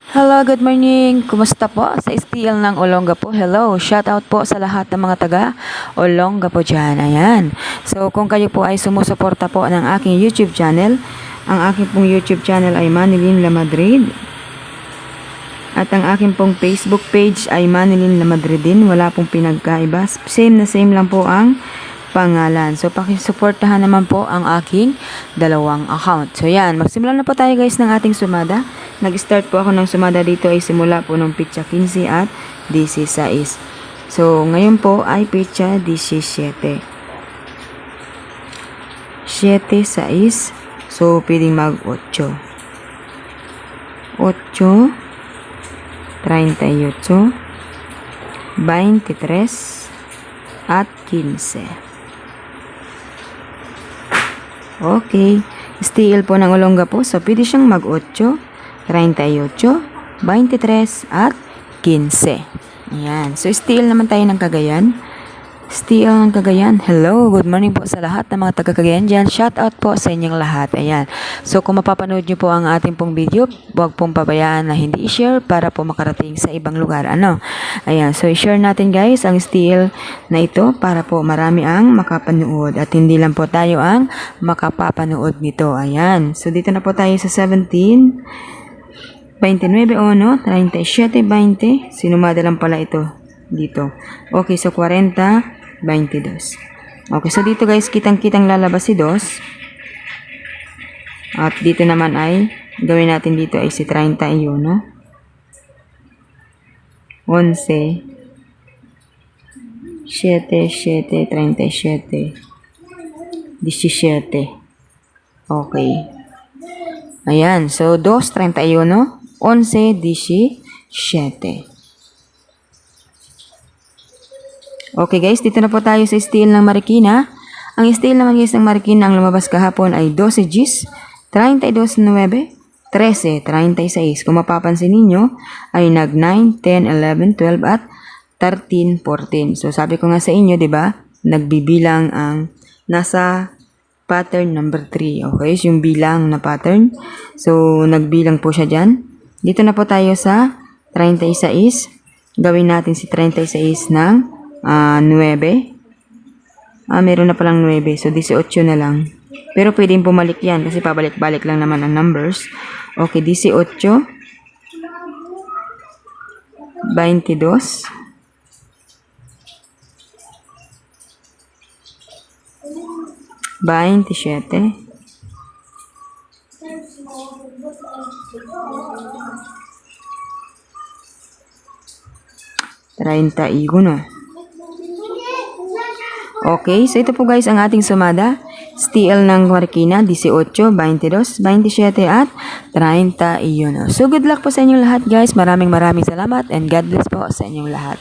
Hello, good morning. Kumusta po sa STL ng Olonga po? Hello, shout out po sa lahat ng mga taga Olonga po dyan. Ayan. So, kung kayo po ay sumusuporta po ng aking YouTube channel, ang aking pong YouTube channel ay Manilyn La Madrid. At ang aking pong Facebook page ay Manilyn La Madrid din. Wala pong pinagkaiba. Same na same lang po ang pangalan. So, pakisuportahan naman po ang aking dalawang account. So, yan. Magsimula na po tayo guys ng ating sumada. Nag-start po ako ng sumada dito ay simula po ng pitsa 15 at 16. So, ngayon po ay pitsa 17. 7, 6. So, pwedeng mag-8. 8, 38, 23, at 15. Okay. STL po ng Olonga po. So, pwede siyang mag-8, 38, 23, at 15. Ayan. So, STL naman tayo ng Cagayan. STL ng Cagayan. Hello, good morning po sa lahat ng mga taga-Cagayan dyan. Shout out po sa inyong lahat. Ayan. So, kung mapapanood nyo po ang ating pong video, huwag pong pabayaan na hindi i-share para po makarating sa ibang lugar. Ano? Ayan. So, i-share natin guys ang STL na ito para po marami ang makapanood at hindi lang po tayo ang makapapanood nito. Ayan. So, dito na po tayo sa 17, 29, 37, 20. Sinumada lang pala ito dito. Okay, so 40, 22. Okay, so dito guys, kitang-kitang lalabas si 2. At dito naman ay, gawin natin dito ay si 31, no? 11, 7, 7, 37, 17. Okay. Ayan, so 2, 31, 11, 17. Okay guys, dito na po tayo sa STL ng Marikina. Ang STL naman guys ng Marikina ang lumabas kahapon ay 12 Gs, 32, 9, 13, 36. Kung mapapansin ninyo ay nag 9, 10, 11, 12 at 13, 14. So sabi ko nga sa inyo, 'di ba? Nagbibilang ang nasa pattern number 3. Okay, yung bilang na pattern. So nagbilang po siya diyan. Dito na po tayo sa 36. Gawin natin si 36 ng 9. Meron na palang 9. So, 18 na lang. Pero pwedeng bumalik yan kasi pabalik-balik lang naman ang numbers. Okay, 18, 22, 27, 31. Okay, so ito po guys ang ating sumada. STL ng Marikina, 18, 22, 27, at 31. So good luck po sa inyong lahat guys. Maraming salamat and God bless po sa inyong lahat.